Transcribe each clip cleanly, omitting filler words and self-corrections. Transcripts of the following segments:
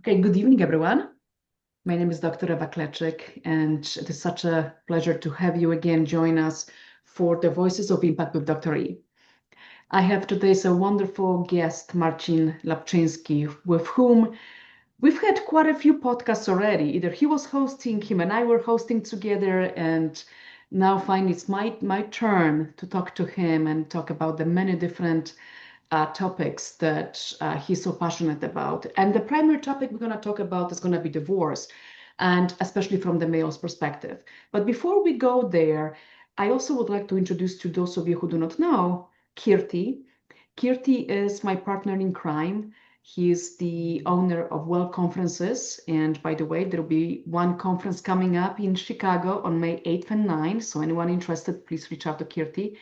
Okay, good evening, everyone. My name is Dr. Eva Kleczek, and it is such a pleasure to have you again join us for the Voices of Impact with Dr. E. I have today a wonderful guest, Marcin Lapczynski, with whom we've had quite a few podcasts already. Either he was hosting, him and I were hosting together, and now finally it's my turn to talk to him and talk about the many different topics that he's so passionate about. And the primary topic we're going to talk about is going to be divorce, and especially from the male's perspective. But before we go there, I also would like to introduce to those of you who do not know, Kirti. Kirti is my partner in crime. He is the owner of Well Conferences. And by the way, there will be one conference coming up in Chicago on May 8th and 9th. So anyone interested, please reach out to Kirti.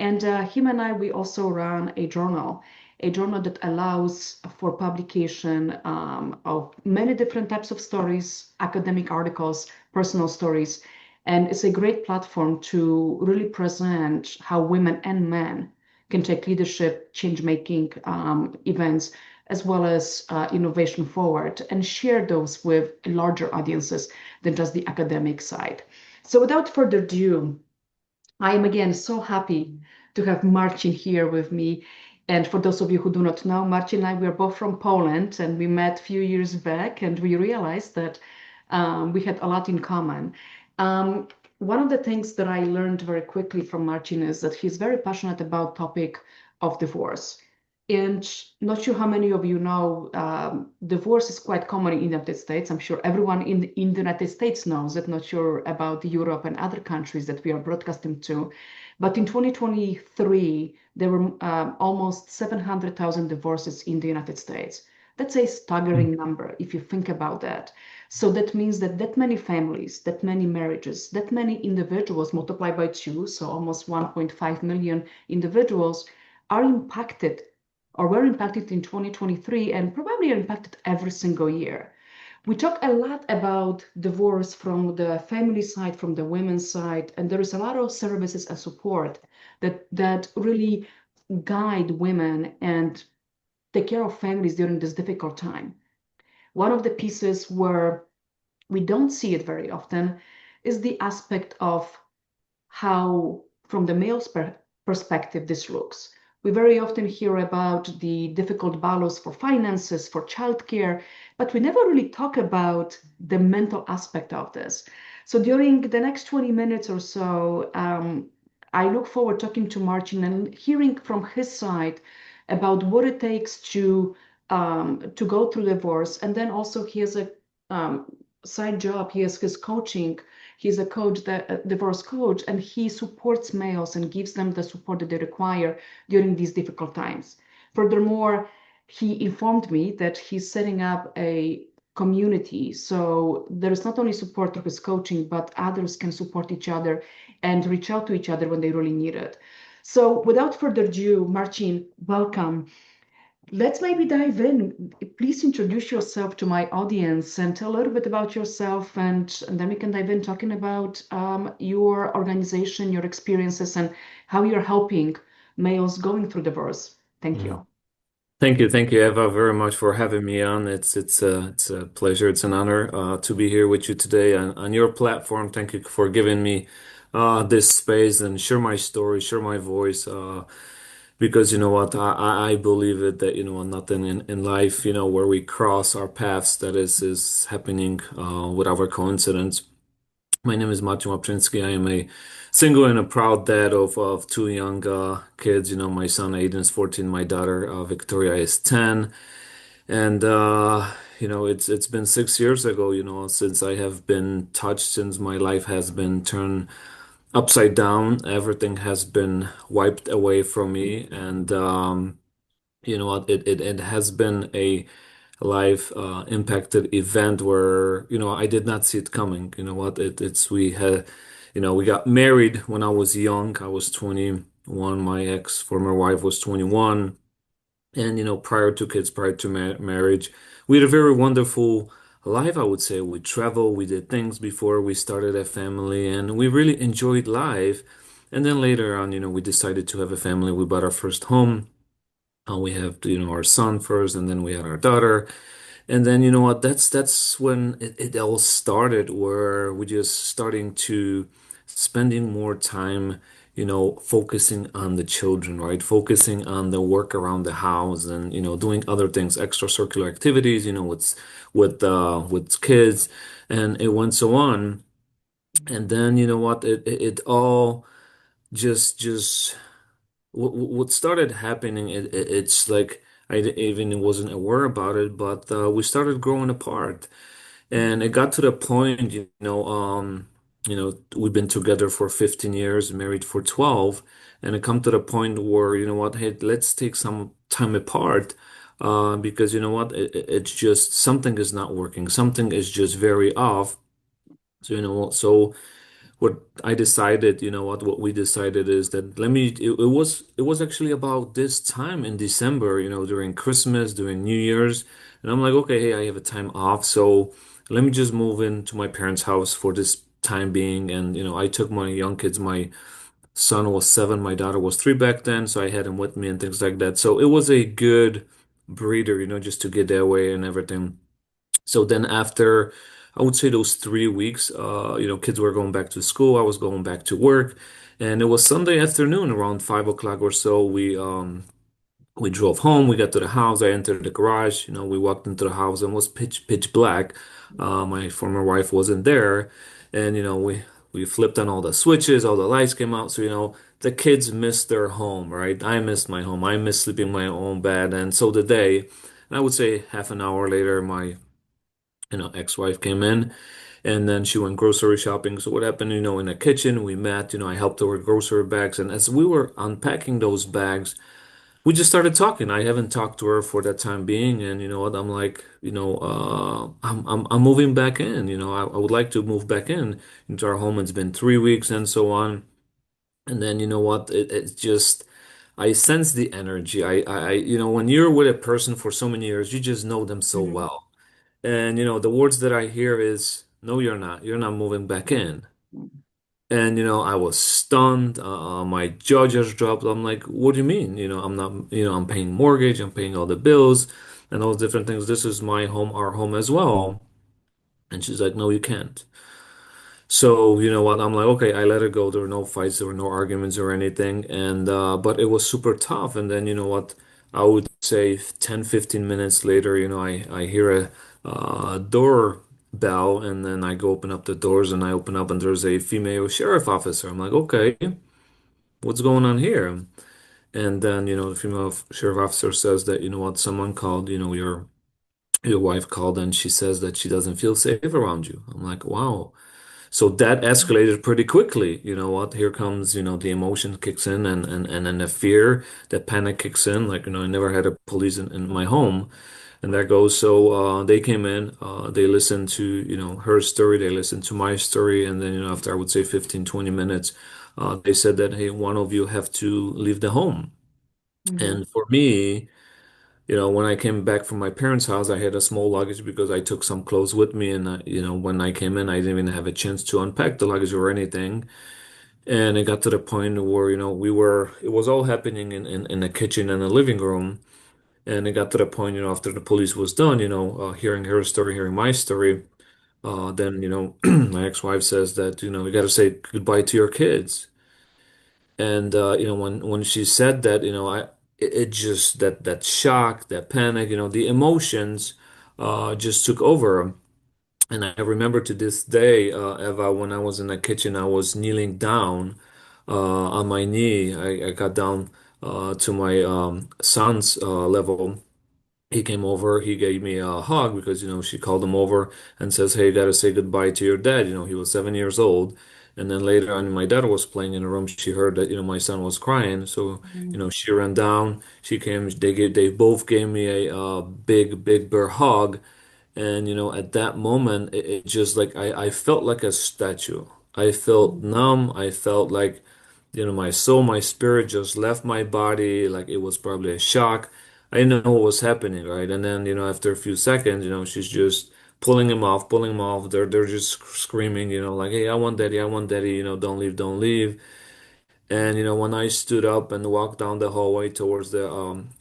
And him and I, we also run a journal that allows for publication of many different types of stories, academic articles, personal stories. And it's a great platform to really present how women and men can take leadership, change-making events, as well as innovation forward and share those with larger audiences than just the academic side. So without further ado, I am again so happy to have Marcin here with me. And for those of you who do not know, Marcin and I, we are both from Poland, and we met a few years back, and we realized that we had a lot in common. One of the things that I learned very quickly from Marcin is that he's very passionate about topic of divorce. And not sure how many of you know, divorce is quite common in the United States. I'm sure everyone in the United States knows it, not sure about Europe and other countries that we are broadcasting to. But in 2023, there were almost 700,000 divorces in the United States. That's a staggering number if you think about that. So that means that many families, that many marriages, that many individuals multiplied by two, so almost 1.5 million individuals are impacted or were impacted in 2023 and probably are impacted every single year. We talk a lot about divorce from the family side, from the women's side, and there is a lot of services and support that really guide women and take care of families during this difficult time. One of the pieces where we don't see it very often is the aspect of how, from the male's perspective, this looks. We very often hear about the difficult battles for finances, for childcare, but we never really talk about the mental aspect of this. So during the next 20 minutes or so, I look forward talking to Marcin and hearing from his side about what it takes to go through divorce. And then also he has a side job. He has his coaching. He's a coach, a divorce coach, and he supports males and gives them the support that they require during these difficult times. Furthermore, he informed me that he's setting up a community. So there is not only support through his coaching, but others can support each other and reach out to each other when they really need it. So without further ado, Marcin, welcome. Let's maybe dive in. Please introduce yourself to my audience and tell a little bit about yourself, and then we can dive in talking about your organization, your experiences, and how you're helping males going through divorce. Thank you. Thank you, Eva, very much for having me on. It's a pleasure, it's an honor to be here with you today on your platform. Thank you for giving me this space and share my story, share my voice. Because you know what, I believe it that you know nothing in life, you know, where we cross our paths that is happening without a coincidence. My name is Marcin Lapczynski. I am a single and a proud dad of two young kids. You know, my son Aiden is 14, my daughter Victoria is 10. And you know, it's been 6 years ago, you know, since I have been touched, since my life has been turned upside down. Everything has been wiped away from me, and you know what, it has been a life impacted event where you know I did not see it coming. You know what, it's we had, you know, we got married when I was young. I was 21. My ex former wife was 21. And you know, prior to kids, prior to marriage, we had a very wonderful life, I would say. We traveled, we did things before we started a family, and we really enjoyed life. And then later on, you know, we decided to have a family. We bought our first home. We have, you know, our son first, and then we had our daughter. And then you know what? That's when it all started, where we just starting to spending more time, focusing on the children, right? Focusing on the work around the house and doing other things, extracurricular activities, with kids, and it went so on. And then you know what? It all just what started happening. It's like even wasn't aware about it, but we started growing apart. And it got to the point, we've been together for 15 years, married for 12, and it come to the point where, you know what, hey, let's take some time apart, because you know what, it's just something is not working, something is just very off. So so what I decided, what we decided is that it was actually about this time in December, during Christmas, during New Year's, and I'm like, okay, hey, I have a time off, so let me just move into my parents' house for this time being. And I took my young kids. My son was 7, my daughter was 3 back then, so I had him with me and things like that. So it was a good breather, just to get that away and everything. So then after, I would say those 3 weeks, kids were going back to school, I was going back to work, and it was Sunday afternoon around 5 o'clock or so. We drove home, we got to the house, I entered the garage, we walked into the house and it was pitch black. My former wife wasn't there, and we flipped on all the switches, all the lights came out, so the kids missed their home, right? I missed my home, I missed sleeping in my own bed, and so did they. And I would say half an hour later, my ex-wife came in, and then she went grocery shopping. So what happened, in the kitchen, we met, I helped her with grocery bags. And as we were unpacking those bags, we just started talking. I haven't talked to her for that time being. And you know what? I'm like, I'm moving back in, I would like to move back in into our home. It's been 3 weeks and so on. And then you know what? It's just, I sense the energy. When you're with a person for so many years, you just know them so Mhm. well. And the words that I hear is, "No, you're not. You're not moving back in." And I was stunned. My jaw just dropped. I'm like, "What do you mean? I'm not. I'm paying mortgage. I'm paying all the bills, and all those different things. This is my home, our home as well." And she's like, "No, you can't." So, you know what? I'm like, okay, I let it go. There were no fights, there were no arguments or anything. And but it was super tough. And then, you know what? I would say 10, 15 minutes later, I hear a door bell, and then I go open up the doors, and I open up and there's a female sheriff officer. I'm like, okay, what's going on here? And then, the female sheriff officer says that, you know what, someone called, your wife called, and she says that she doesn't feel safe around you. I'm like, wow. So that escalated pretty quickly. You know what? Here comes, the emotion kicks in, and then the fear, the panic kicks in. Like, I never had a police in my home. And that goes. So they came in, they listened to, her story, they listened to my story. And then, after I would say 15, 20 minutes, they said that, hey, one of you have to leave the home. Mhm. And for me, when I came back from my parents' house, I had a small luggage because I took some clothes with me. And, when I came in, I didn't even have a chance to unpack the luggage or anything. And it got to the point where, it was all happening in the kitchen and the living room. And it got to the point, after the police was done, hearing her story, hearing my story, then, my ex-wife says that, you got to say goodbye to your kids. And when she said that, it just that shock, that panic, the emotions just took over. And I remember to this day, Eva, when I was in the kitchen, I was kneeling down on my knee. I got down to my son's level. He came over, he gave me a hug because, she called him over and says, hey, you gotta say goodbye to your dad. He was 7 years old. And then later on, my daughter was playing in the room. She heard that, my son was crying. So, Mhm. she ran down, she came, they both gave me a big bear hug. And, at that moment, it just like, I felt like a statue. I felt Mhm. numb. I felt like, my soul, my spirit just left my body. Like it was probably a shock. I didn't know what was happening, right? And then, after a few seconds, she's just pulling him off, pulling him off. They're just screaming, like, hey, I want daddy, don't leave, don't leave. And when I stood up and walked down the hallway towards the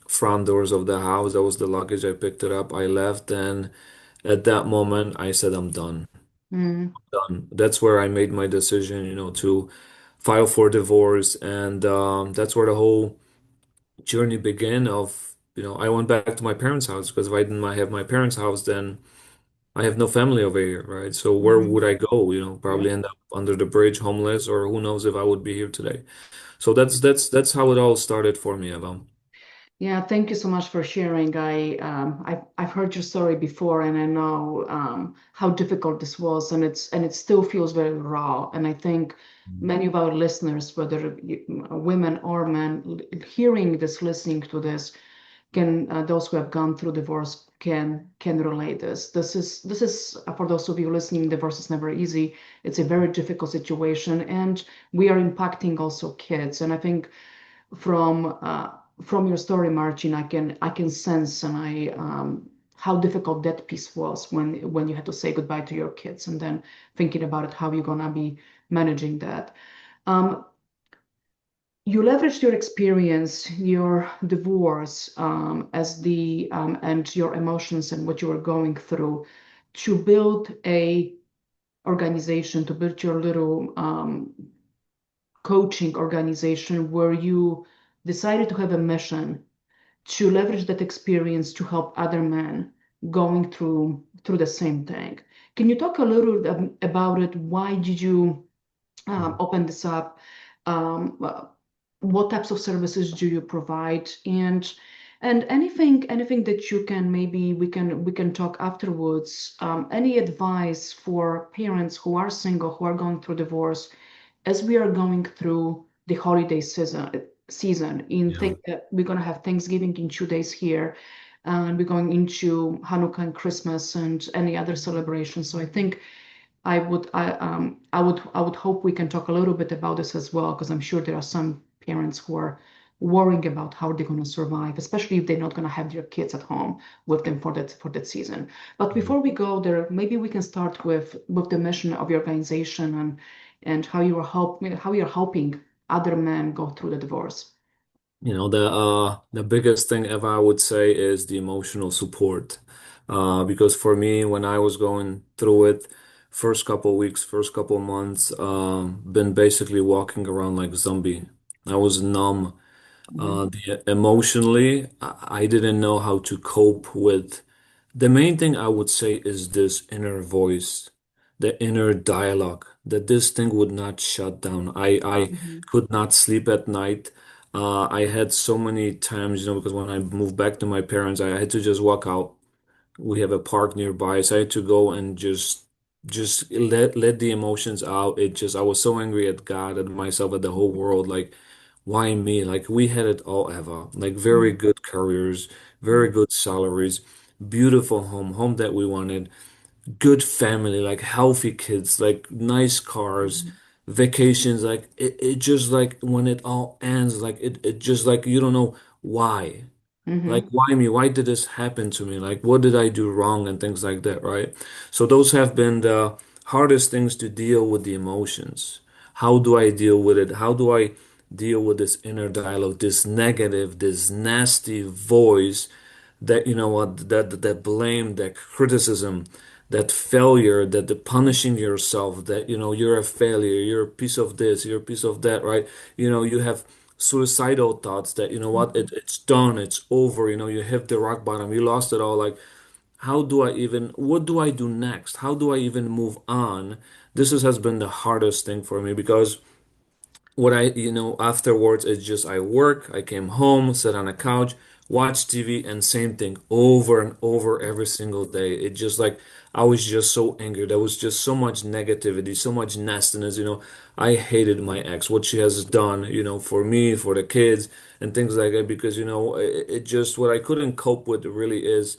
front doors of the house. That was the luggage. I picked it up. I left, and at that moment, I said, I'm done. Mm. Done. That's where I made my decision, to file for divorce, and that's where the whole journey began. I went back to my parents' house because if I didn't have my parents' house, then I have no family over here, right? So where Mhm. would I go? Yeah. Probably end up under the bridge, homeless, or who knows if I would be here today. So that's how it all started for me, Eva. Yeah, thank you so much for sharing. I've heard your story before, and I know how difficult this was, and it still feels very raw. And I think many of our listeners, whether women or men, hearing this, listening to this, can those who have gone through divorce can relate this. This is for those of you listening. Divorce is never easy. It's a very difficult situation, and we are impacting also kids. And I think from uh, from your story, Marcin, I can sense and I how difficult that piece was when you had to say goodbye to your kids and then thinking about it, how you're gonna be managing that. Um, you leveraged your experience, your divorce, as the and your emotions and what you were going through to build a organization, to build your little coaching organization where you decided to have a mission to leverage that experience to help other men going through the same thing. Can you talk a little about it? Why did you open this up? What types of services do you provide? And anything that you can, maybe we can talk afterwards. Any advice for parents who are single, who are going through divorce, as we are going through the holiday season Yeah. we're going to have Thanksgiving in 2 days here, and we're going into Hanukkah and Christmas and any other celebration. So I think I would hope we can talk a little bit about this as well, because I'm sure there are some parents who are worrying about how they're going to survive, especially if they're not going to have their kids at home with them for that season. But before we go there, maybe we can start with the mission of your organization and how you're helping other men go through the divorce. The biggest thing ever I would say is the emotional support. Because for me, when I was going through it, first couple weeks, first couple months, been basically walking around like a zombie. I was numb. Mhm. Emotionally, I didn't know how to cope with. The main thing I would say is this inner voice, the inner dialogue, that this thing would not shut down. I Mhm. could not sleep at night. I had so many times, because when I moved back to my parents, I had to just walk out. We have a park nearby, so I had to go and just let the emotions out. I was so angry at God, at myself, at the whole world. Like, why me? Like, we had it all, Eva. Like, very Mhm. good careers, very good salaries, beautiful home that we wanted, good family, like healthy kids, like nice cars, Mhm. vacations. Like, it just like when it all ends, like it just like you don't know why. Like, Mhm. why me? Why did this happen to me? Like, what did I do wrong and things like that, right? So those have been the hardest things to deal with the emotions. How do I deal with it? How do I deal with this inner dialogue, this negative, this nasty voice that, that blame, that criticism, that failure, that the punishing yourself, that, you're a failure, you're a piece of this, you're a piece of that, right? You have suicidal thoughts that, Mhm. it's done, it's over, you hit the rock bottom, you lost it all. Like, what do I do next? How do I even move on? Has been the hardest thing for me because afterwards, it's just I work, I came home, sat on a couch, watch TV, and same thing over and over every single day. It just like I was just so angry. There was just so much negativity, so much nastiness. I hated my ex, what she has done, for me, for the kids, and things like that. Because it just what I couldn't cope with really is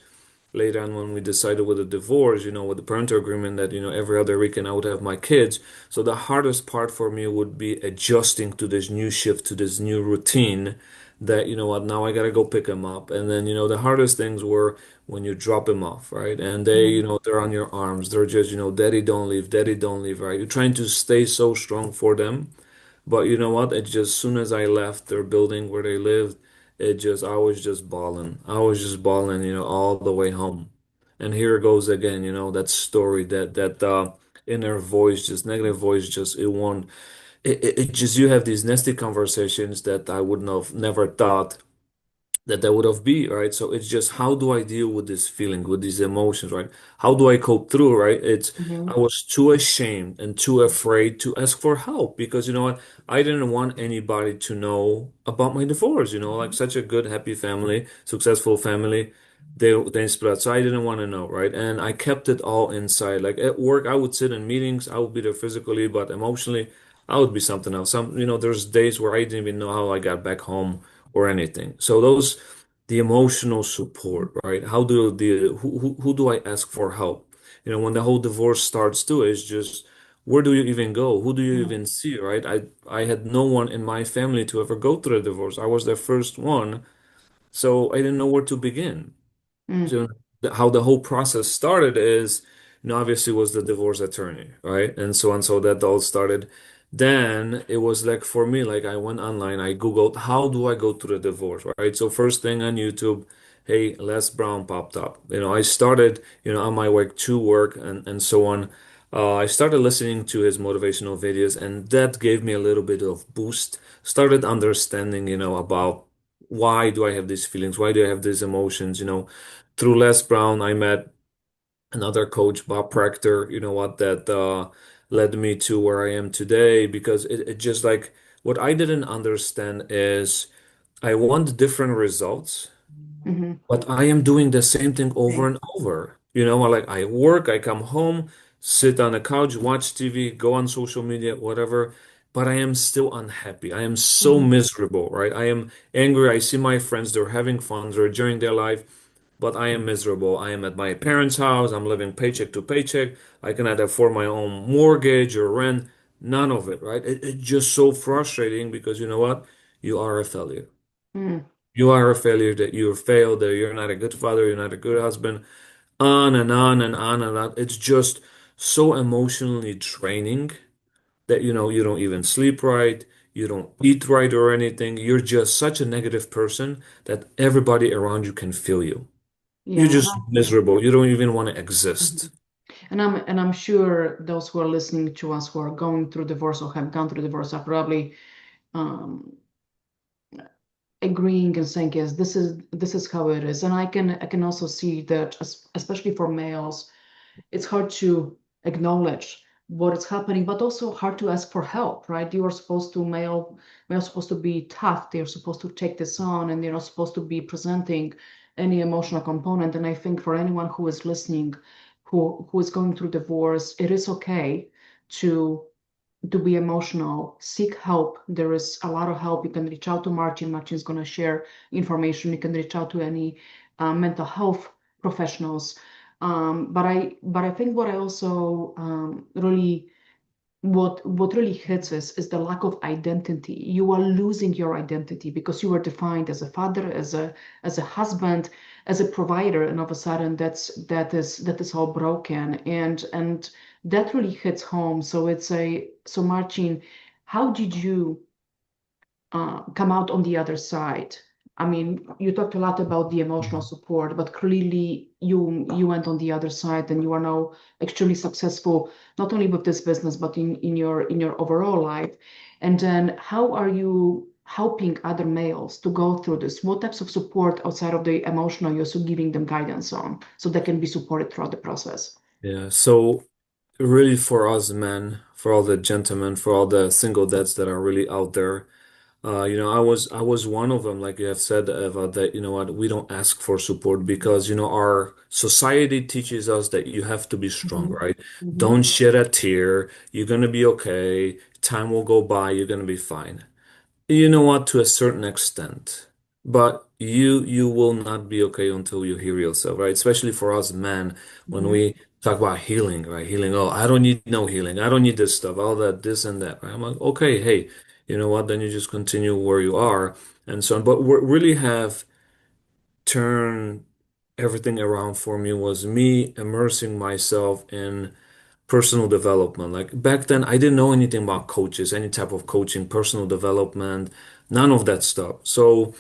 later on when we decided with the divorce, with the parental agreement that, every other weekend I would have my kids. So the hardest part for me would be adjusting to this new shift, to this new routine that, now I gotta go pick them up. And then, the hardest things were when you drop them off, right? And they, Mhm. they're on your arms. They're just, daddy, don't leave, right? You're trying to stay so strong for them. But you know what? It's just soon as I left their building where they lived, I was just bawling. I was just bawling, all the way home. And here it goes again, that story, that inner voice, just negative voice, just it won't. It just you have these nasty conversations that I wouldn't have never thought that would have be, right? So it's just how do I deal with this feeling, with these emotions, right? How do I cope through, right? I Mhm. was too ashamed and too afraid to ask for help because you know what? I didn't want anybody to know about my divorce, like such a good, happy family, successful family. They split, so I didn't want to know, right? And I kept it all inside. Like at work, I would sit in meetings, I would be there physically, but emotionally, I would be something else. There's days where I didn't even know how I got back home or anything. So the emotional support, right? Who do I ask for help? When the whole divorce starts too, it's just where do you even go? Who do you Mhm. even see, right? I had no one in my family to ever go through a divorce. I was the first one, so I didn't know where to begin. Mm. So how the whole process started is, obviously was the divorce attorney, right? And so on. So that all started. Then it was like for me, like I went online, I Googled how do I go through the divorce, right? So first thing on YouTube, hey, Les Brown popped up. I started, on my way to work and so on. I started listening to his motivational videos, and that gave me a little bit of boost. Started understanding, about why do I have these feelings? Why do I have these emotions? Through Les Brown, I met another coach, Bob Proctor, that led me to where I am today because it just like what I didn't understand is I want different results, Mhm. but I am doing the same thing over Okay. and over. Like I work, I come home, sit on the couch, watch TV, go on social media, whatever, but I am still unhappy. I am so Mhm. miserable, right? I am angry. I see my friends, they're having fun, they're enjoying their life, but I am miserable. I am at my parents' house, I'm living paycheck to paycheck. I cannot afford my own mortgage or rent, none of it, right? It's just so frustrating because you know what? You are a failure. Mm. You are a failure, that you failed, that you're not a good father, you're not a good husband, on and on and on and on. It's just so emotionally draining that you don't even sleep right, you don't eat right or anything. You're just such a negative person that everybody around you can feel you. You're Yeah. just miserable. You don't even want to Mhm. exist. And I'm sure those who are listening to us who are going through divorce or have gone through divorce are probably um, agreeing and saying, yes, this is how it is. And I can also see that, especially for males, it's hard to acknowledge what is happening, but also hard to ask for help, right? You are supposed to male supposed to be tough. They're supposed to take this on, and they're not supposed to be presenting any emotional component. And I think for anyone who is listening, who is going through divorce, it is okay to be emotional, seek help. There is a lot of help. You can reach out to Marcin. Marcin is going to share information. You can reach out to any mental health professionals. But I think what I also really what really hits us is the lack of identity. You are losing your identity because you were defined as a father, as a husband, as a provider, and all of a sudden that is all broken, and that really hits home. So Marcin, how did you come out on the other side? I mean, you talked a lot about the emotional support, but clearly you went on the other side and you are now extremely successful, not only with this business, but in your overall life. And then how are you helping other males to go through this? What types of support outside of the emotional you're also giving them guidance on so they can be supported throughout the process? Yeah. So really for us men, for all the gentlemen, for all the single dads that are really out there, I was one of them, like you have said, Eva, that you know what, we don't ask for support because our society teaches us that you have to be strong, Hmm. right? Hmm. Don't shed a tear. You're gonna be okay. Time will go by. You're gonna be fine. You know what, to a certain extent, but you will not be okay until you heal yourself, right? Especially for us men, when Hmm. we talk about healing, right? Healing, oh, I don't need no healing. I don't need this stuff, all that, this and that, right? I'm like, okay, hey, you know what? Then you just continue where you are and so on. But what really have turned everything around for me was me immersing myself in personal development. Like back then, I didn't know anything about coaches, any type of coaching, personal development, none of that stuff. So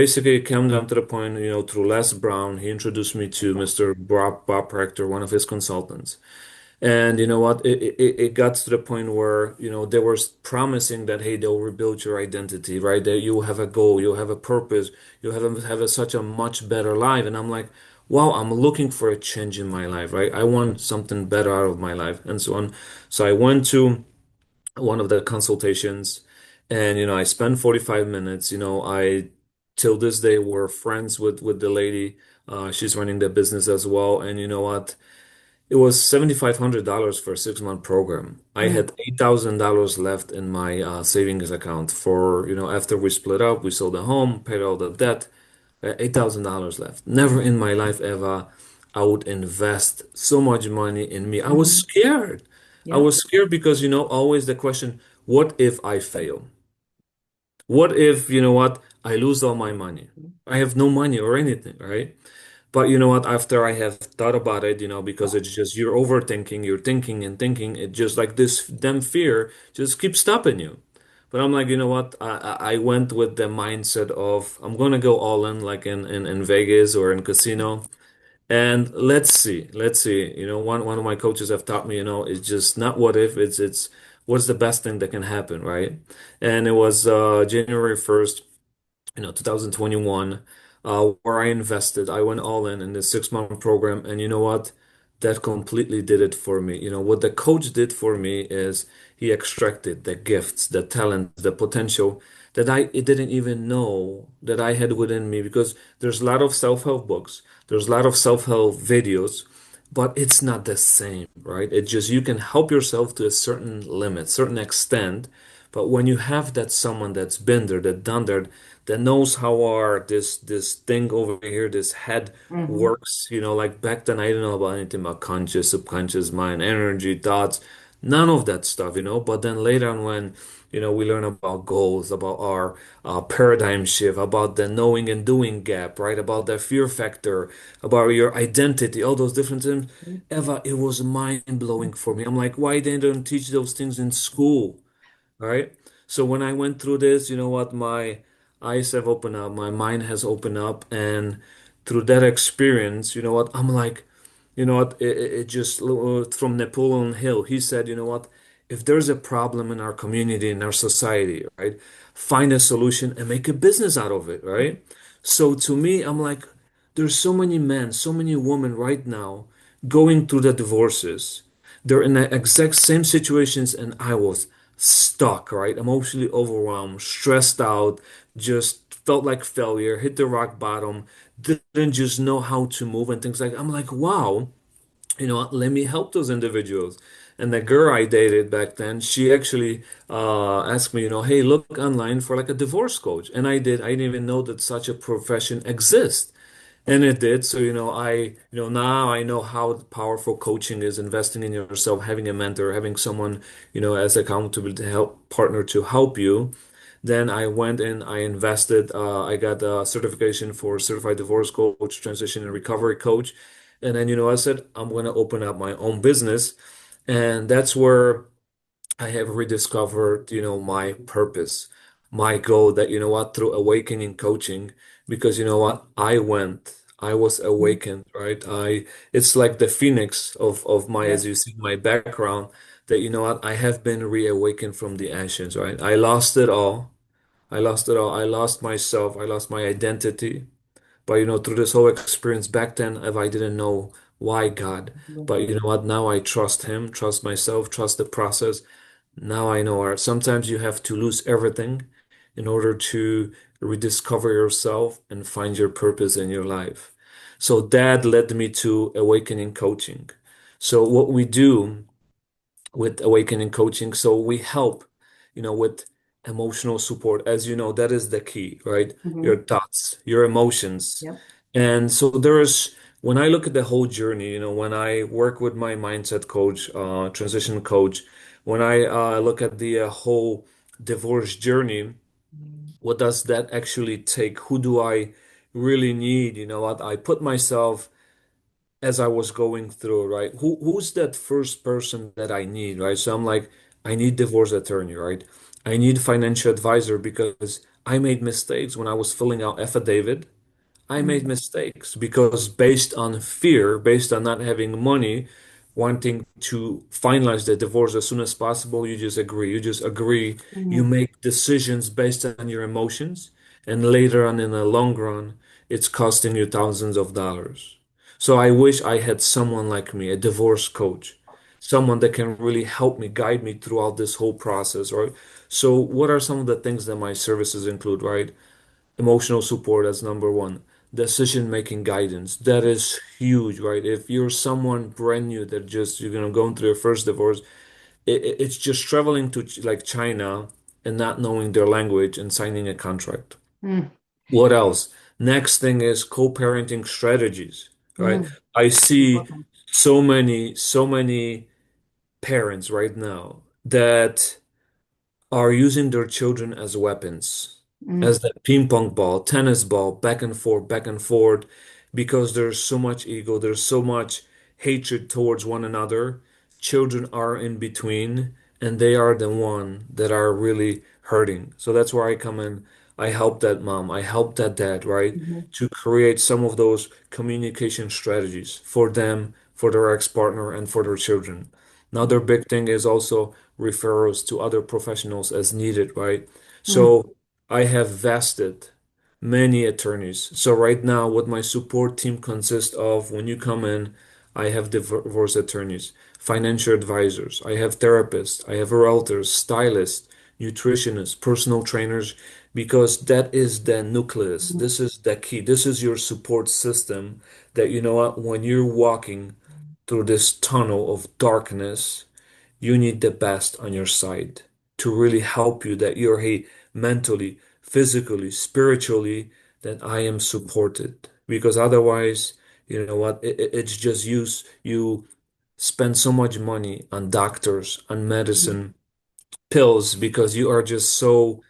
basically it came down to the point, through Les Brown, he introduced me to Mr. Bob Rector, one of his consultants. And you know what? It got to the point where, they were promising that, hey, they'll rebuild your identity, right? That you'll have a goal, you'll have a purpose, you'll such a much better life. And I'm like, wow, I'm looking for a change in my life, right? I want something better out of my life and so on. So I went to one of the consultations and, I spent 45 minutes, till this day, we're friends with the lady. She's running the business as well. And you know what? It was $7,500 for a 6-month program. I Mm, had $8,000 left in my savings account for, after we split up, we sold the home, paid all the debt, $8,000 left. Never in my life ever I would invest so much money in me. I was mhm. scared. I Yep. was scared because, always the question, what if I fail? What if, I lose all my money? I have no money or anything, right? But you know what? After I have thought about it, because it's just you're overthinking, you're thinking and thinking, it just like this damn fear just keeps stopping you. But I'm like, you know what? I went with the mindset of I'm gonna go all in, like in Vegas or in casino, and let's see. One of my coaches have taught me, it's just not what if, it's what's the best thing that can happen, right? And it was January 1st, 2021, where I invested. I went all in the 6-month program, and you know what? That completely did it for me. What the coach did for me is he extracted the gifts, the talent, the potential that I didn't even know that I had within me because there's a lot of self-help books, there's a lot of self-help videos, but it's not the same, right? It just you can help yourself to a certain limit, certain extent, but when you have that someone that's been there, that done there, that knows how our this thing over here, this head Mhm. works, like back then I didn't know about anything about conscious, subconscious mind, energy, thoughts, none of that stuff, But then later on when, we learn about goals, about our paradigm shift, about the knowing and doing gap, right? About the fear factor, about your identity, all those different things. Eva, it was mind blowing for me. I'm like, why they don't teach those things in school? All right. So when I went through this, you know what? My eyes have opened up, my mind has opened up, and through that experience, you know what? I'm like, you know what? It just from Napoleon Hill, he said, you know what? If there's a problem in our community, in our society, right? Find a solution and make a business out of it, right? So to me, I'm like, there's so many men, so many women right now going through the divorces. They're in the exact same situations, and I was stuck, right? Emotionally overwhelmed, stressed out, just felt like failure, hit the rock bottom, didn't just know how to move and things like I'm like, wow, let me help those individuals. And the girl I dated back then, she actually asked me, hey, look online for like a divorce coach. And I did. I didn't even know that such a profession exists. And it did. So, now I know how powerful coaching is, investing in yourself, having a mentor, having someone, as accountable to help partner to help you. Then I went and I invested. I got a certification for certified divorce coach, transition and recovery coach. And then, I said, I'm going to open up my own business. And that's where I have rediscovered, my purpose, my goal that, through awakening coaching, because you know what, I was awakened, right? It's like the phoenix of my, Yeah. as you see, my background, that, I have been reawakened from the ashes, right? I lost it all. I lost it all. I lost myself. I lost my identity. But through this whole experience back then, if I didn't know why God, but you know what, now I trust Him, trust myself, trust the process. Now I know art. Sometimes you have to lose everything in order to rediscover yourself and find your purpose in your life. So that led me to awakening coaching. So what we do with awakening coaching. So we help, with emotional support. As you know, that is the key, right? Your Mhm. thoughts, your emotions. Yep. And so when I look at the whole journey, when I work with my mindset coach, transition coach, when I look at the whole divorce journey, what does that actually take? Who do I really need? You know what? I put myself as I was going through, right? Who's that first person that I need, right? So I'm like, I need divorce attorney, right? I need financial advisor because I made mistakes when I was filling out affidavit. I made mistakes because based on fear, based on not having money, wanting to finalize the divorce as soon as possible, you just agree. You just agree. You Mm, make decisions based on your emotions, and later on in the long run, it's costing you thousands of dollars. So I wish I had someone like me, a divorce coach, someone that can really help me, guide me throughout this whole process, right? So what are some of the things that my services include, right? Emotional support as number one. Decision making guidance. That is huge, right? If you're someone brand new that just you're gonna go through your first divorce, it's just traveling to like China and not knowing their language and signing a contract. mm, What else? Next thing is co-parenting strategies, right? mm, I see important. so many parents right now that are using their children as weapons, Mm, as that ping pong ball, tennis ball, back and forth, because there's so much ego, there's so much hatred towards one another. Children are in between, and they are the one that are really hurting. So that's where I come in. I help that mom, I help that dad, right? mhm, To create some of those communication strategies for them, for their ex-partner, and for their children. Another big thing is also referrals to other professionals as needed, right? mm, So I have vested many attorneys. So right now, what my support team consists of, when you come in, I have divorce attorneys, financial advisors, I have therapists, I have realtors, stylists, nutritionists, personal trainers, because that is the nucleus. mm, This is the key. This is your support system that you know what, when you're walking through this tunnel of darkness, you need the best on your side to really help you that you're, hey, mentally, physically, spiritually, that I am supported. Because otherwise, you know what, it's just you spend so much money on doctors, on mm. medicine, pills, because you are just so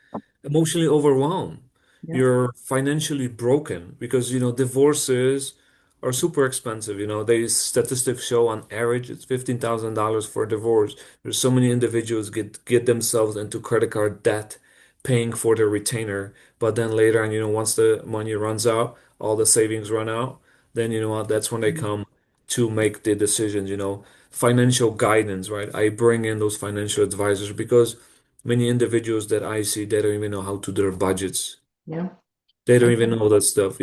emotionally overwhelmed. Yeah. You're financially broken because, divorces are super expensive. They statistics show on average it's $15,000 for a divorce. There's so many individuals get themselves into credit card debt paying for their retainer. But then later on, once the money runs out, all the savings run out, then you know what, that's when they Mm, come to make the decisions, financial guidance, right? I bring in those financial advisors because many individuals that I see, they don't even know how to do their budgets. yeah. They don't I even know that stuff,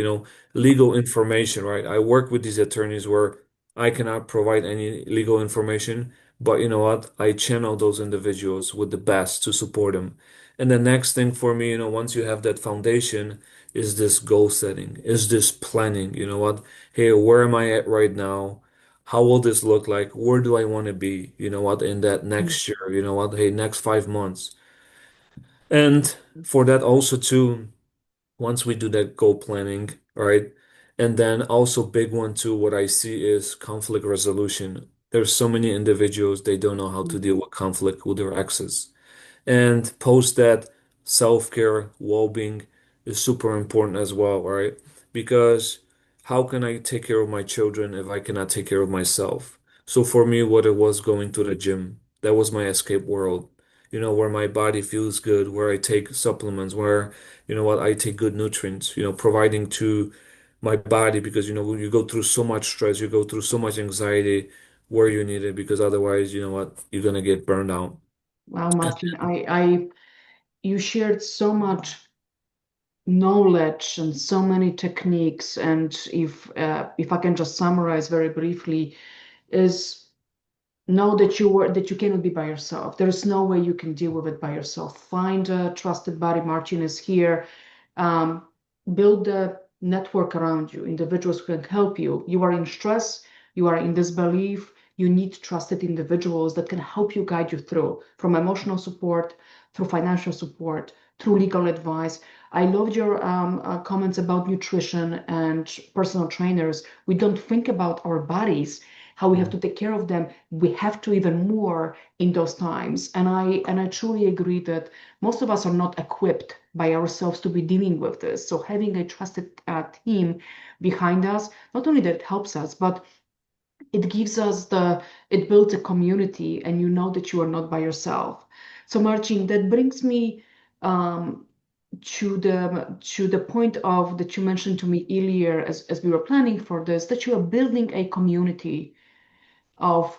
legal information, right? I work with these attorneys where I cannot provide any legal information, but you know what? I channel those individuals with the best to support them. And the next thing for me, once you have that foundation, is this goal setting, is this planning, you know what? Hey, where am I at right now? How will this look like? Where do I want to be? You know what? In that mm, next year, you know what? Hey, next 5 months. And for that also too, once we do that goal planning, right? And then also big one too, what I see is conflict resolution. There's so many individuals, they don't know how to mm, deal with conflict with their exes. And post that, self-care, well-being is super important as well, right? Because how can I take care of my children if I cannot take care of myself? So for me, what it was going to the gym, that was my escape world. Where my body feels good, where I take supplements, where, what, I take good nutrients, providing to my body because, you go through so much stress, you go through so much anxiety where you need it because otherwise, what, you're gonna get burned out. wow, Martin, you shared so much knowledge and so many techniques. And if I can just summarize very briefly, is know that you cannot be by yourself. There is no way you can deal with it by yourself. Find a trusted body. Martin is here. um, Build a network around you, individuals who can help you. You are in stress, you are in disbelief, you need trusted individuals that can help you, guide you through, from emotional support, through financial support, through legal advice. I loved your comments about nutrition and personal trainers. We don't think about our bodies, how we have to take care of them. We have to even more in those times. And I truly agree that most of us are not equipped by ourselves to be dealing with this. So having a trusted team behind us, not only that it helps us, but it gives us it builds a community, and you know that you are not by yourself. So Marcin, that brings me um, to the point of that you mentioned to me earlier as we were planning for this, that you are building a community of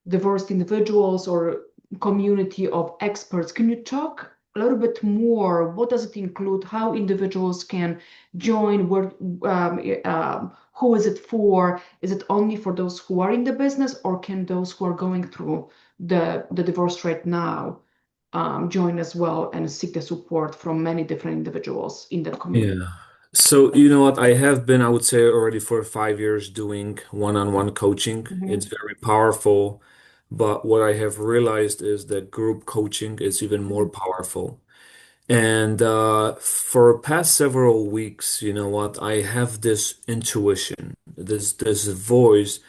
divorced individuals or community of experts. Can you talk a little bit more? What does it include? How individuals can join? Who is it for? Is it only for those who are in the business, or can those who are going through the divorce right now join as well and seek the support from many different individuals in that community? Yeah. So, you know what? I have been, I would say, already for 5 years doing one-on-one coaching. It's Mhm, very powerful. But what I have realized is that group coaching is even more mhm, powerful. And for past several weeks, you know what, I have this intuition, this voice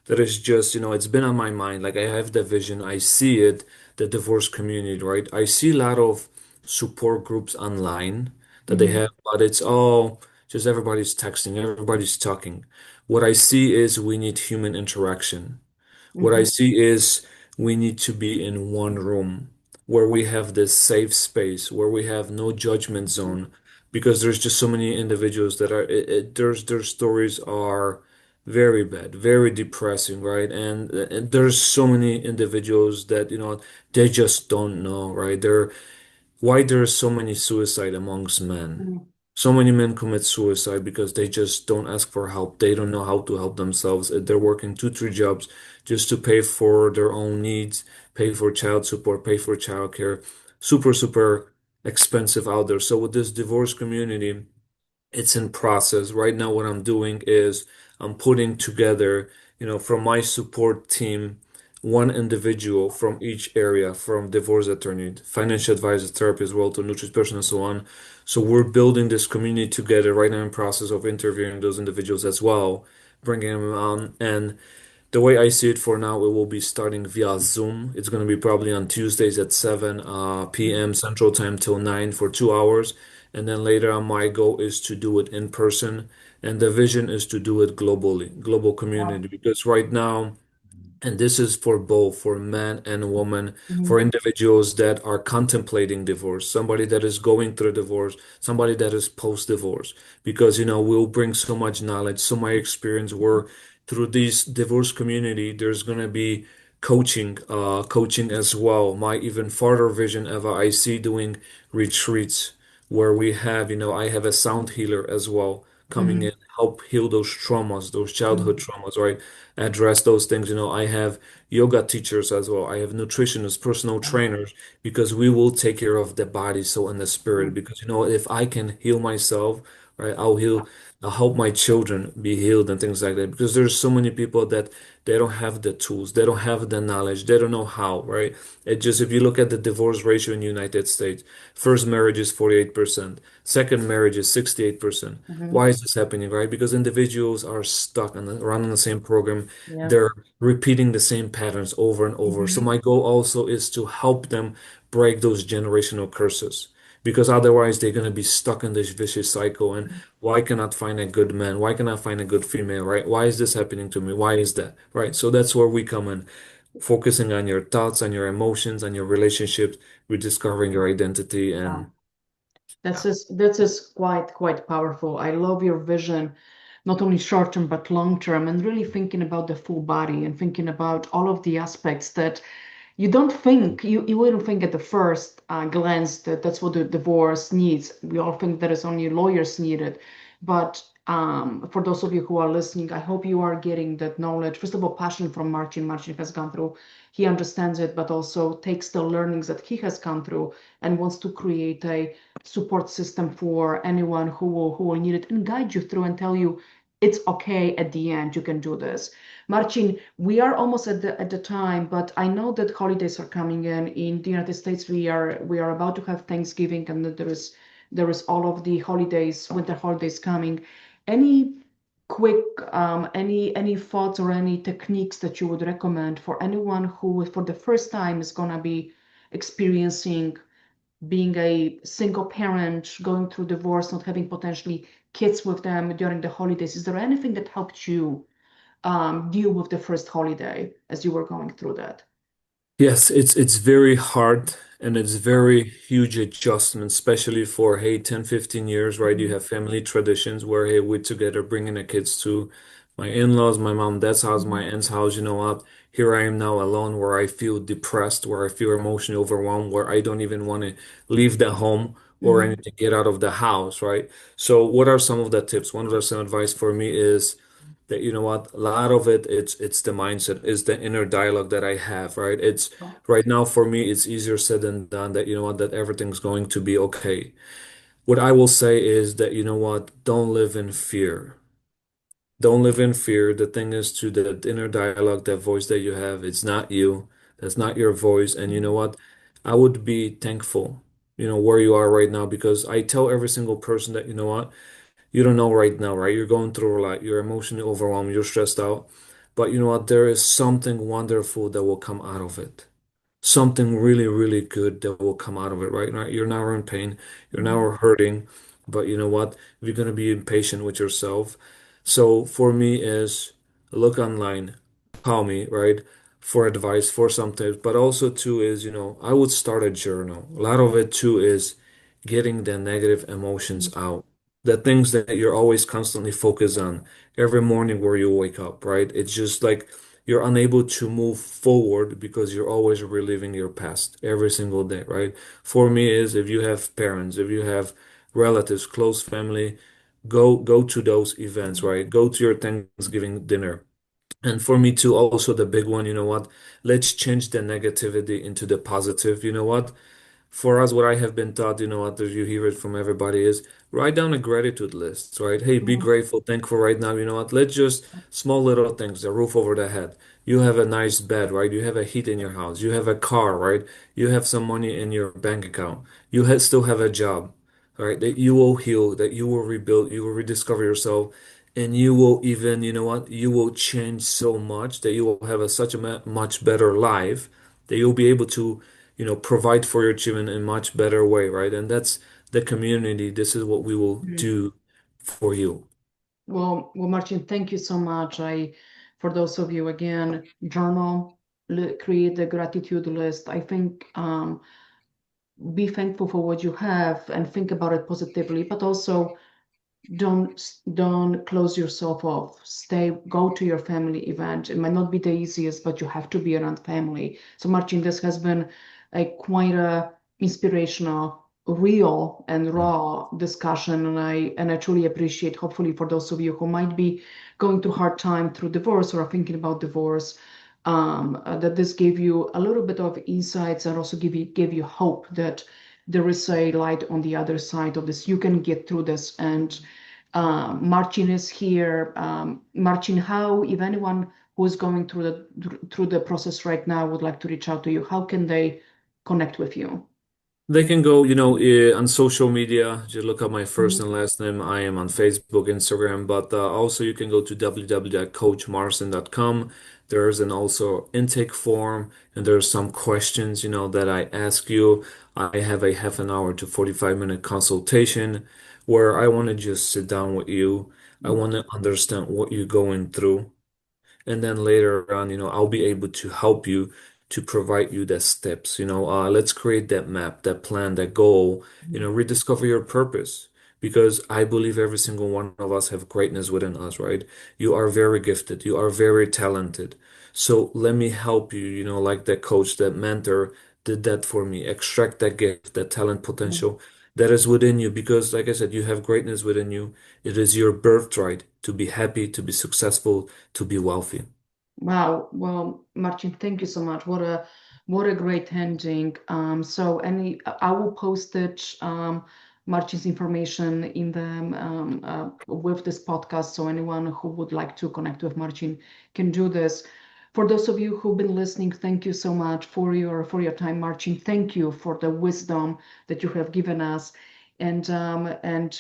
that is just, it's been on my mind. Like I have the vision, I see it, the divorce community, right? I see a lot of support groups online that they mhm, have, but it's all just everybody's texting, everybody's talking. What I see is we need human interaction. What I mhm, see is we need to be in one room where we have this safe space, where we have no judgment mhm, zone, because there's just so many individuals that are their stories are very bad, very depressing, right? And there's so many individuals that, they just don't know, right? Why there are so many suicide amongst men. mhm, So many men commit suicide because they just don't ask for help. They don't know how to help themselves. They're working two, three jobs just to pay for their own needs, pay for child support, pay for childcare. Super, super expensive out there. So with this divorce community, it's in process. Right now, what I'm doing is I'm putting together, from my support team, one individual from each area, from divorce attorney, financial advisor, therapist, well, to nutrition person, and so on. So we're building this community together right now in process of interviewing those individuals as well, bringing them on. And the way I see it for now, it will be starting via Zoom. It's going to be probably on Tuesdays at 7 mhm. p.m. Central Time till 9 for 2 hours. And then later on, my goal is to do it in person. And the vision is to do it globally, global Wow. community. Because right now, and this is for both, for man and woman, for Mhm, individuals that are contemplating divorce, somebody that is going through divorce, somebody that is post-divorce. Because, we'll bring so much knowledge, so much experience where through this divorce community, there's gonna be coaching as well. My even farther vision ever, I see doing retreats where we have, I have a sound healer as well coming in, mhm, help heal those traumas, those childhood mhm, traumas, right? Address those things. I have yoga teachers as well. I have nutritionists, personal trainers, because we will take care of the body, soul, and the spirit. mhm, Because, if I can heal myself, right, I'll help my children be healed and things like that. Because there's so many people that they don't have the tools, they don't have the knowledge, they don't know how, right? It just, if you look at the divorce ratio in the United States, first marriage is 48%, second marriage is 68%. mhm. Why is this happening, right? Because individuals are stuck and running the same program. Yeah. They're repeating the same patterns over and over. So Mhm, my goal also is to help them break those generational curses. Because otherwise they're going to be stuck in this vicious cycle. And why cannot find a good man? Why cannot find a good female, right? Why is this happening to me? Why is that? Right? So that's where we come in, focusing on your thoughts, on your emotions, on your relationships, rediscovering your identity. yeah. And yeah. That's quite powerful. I love your vision, not only short term but long term, and really thinking about the full body and thinking about all of the aspects that you don't think you wouldn't think at the first glance that that's what the divorce needs. We all think that it's only lawyers needed, but for those of you who are listening, I hope you are getting that knowledge. First of all, passion from Marcin. Marcin has gone through, he understands it, but also takes the learnings that he has gone through and wants to create a support system for anyone who will need it and guide you through and tell you it's okay at the end. You can do this. Marcin, we are almost at the time, but I know that holidays are coming in. In the United States, we are about to have Thanksgiving, and there is all of the holidays, winter holidays coming. Any quick, any thoughts or any techniques that you would recommend for anyone who, for the first time, is gonna be experiencing being a single parent, going through divorce, not having potentially kids with them during the holidays? Is there anything that helped you deal with the first holiday as you were going through that? Yes, it's very hard And it's very huge adjustment, especially for, hey, 10, 15 years, right? You Mhm. have family traditions where, hey, we're together bringing the kids to my in-laws, my mom, dad's house, my Mhm. aunt's house. You know what? Here I am now alone where I feel depressed, where I feel emotionally overwhelmed, where I don't even want to leave the home or I Mhm. need to get out of the house, right? So what are some of the tips? One of the some advice for me is that you know what, a lot of it's the mindset, is the inner dialogue that I have, right? It's Oh. right now for me, it's easier said than done that you know what, that everything's going to be okay. What I will say is that you know what, don't live in fear. Don't live in fear. The thing is, to the inner dialogue, that voice that you have, it's not you. That's not your voice. And you know Mhm. what? I would be thankful, where you are right now, because I tell every single person that, you know what? You don't know right now, right? You're going through a lot. You're emotionally overwhelmed. You're stressed out. But you know what? There is something wonderful that will come out of it. Something really, really good that will come out of it, right? Right? You're now in pain. You're Mhm. now hurting. But you know what? You're going to be impatient with yourself. So for me is look online, call me, right? For advice, for some tips. But also too is, I would start a journal. A lot of it too is getting the negative emotions out. The things that you're always constantly focused on every morning where you wake up, right? It's just like you're unable to move forward because you're always reliving your past every single day, right? For me is if you have parents, if you have relatives, close family, go to those events, right? Go to your Thanksgiving dinner. And for me too, also the big one, you know what? Let's change the negativity into the positive. You know what? For us, what I have been taught, what you hear it from everybody is write down a gratitude list, right? Hey, be Mhm. grateful, thankful right now. You know what? Let's just small little things, the roof over the head. You have a nice bed, right? You have a heat in your house. You have a car, right? You have some money in your bank account. You still have a job, right? That you will heal, that you will rebuild, you will rediscover yourself, and you will even, you know what? You will change so much that you will have such a much better life that you'll be able to provide for your children in a much better way, right? And that's the community. This is what we will Mhm. do for you. Well, Marcin, thank you so much. For those of you again, journal, create a gratitude list. I think be thankful for what you have and think about it positively, but also don't close yourself off. Go to your family event. It might not be the easiest, but you have to be around family. So Marcin, this has been a quite a inspirational, real and raw discussion, and I truly appreciate. Hopefully, for those of you who might be going through hard time through divorce or are thinking about divorce, that this gave you a little bit of insights and also gave you hope that there is a light on the other side of this. You can get through this. And Marcin is here. Marcin, how, if anyone who is going through the process right now would like to reach out to you, how can they connect with you? They can go, on social media. Just look up my first Mhm. and last name. I am on Facebook, Instagram, but also you can go to www.coachmarcin.com. There's an also intake form, and there's some questions, that I ask you. I have a half an hour to 45-minute consultation where I want to just sit down with you. I want to understand what you're going through. And then later on, I'll be able to help you to provide you the steps. Let's create that map, that plan, that goal, rediscover your purpose. Because I believe every single one of us have greatness within us, right? You are very gifted. You are very talented. So let me help you, like that coach, that mentor did that for me. Extract that gift, that talent potential that is within you. Because like I said, you have greatness within you. It is your birthright to be happy, to be successful, to be wealthy. Wow. Well, Marcin, thank you so much. What a great ending. So I will post it, Marcin's information in the with this podcast. So anyone who would like to connect with Marcin can do this. For those of you who've been listening, thank you so much for your time, Marcin. Thank you for the wisdom that you have given us. And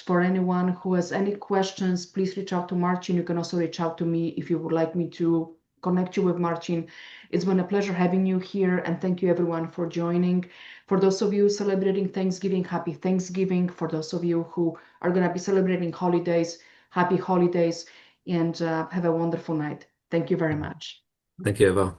for anyone who has any questions, please reach out to Marcin. You can also reach out to me if you would like me to connect you with Marcin. It's been a pleasure having you here, and thank you everyone for joining. For those of you celebrating Thanksgiving, happy Thanksgiving. For those of you who are going to be celebrating holidays, happy holidays, and have a wonderful night. Thank you very much. Thank you, Eva.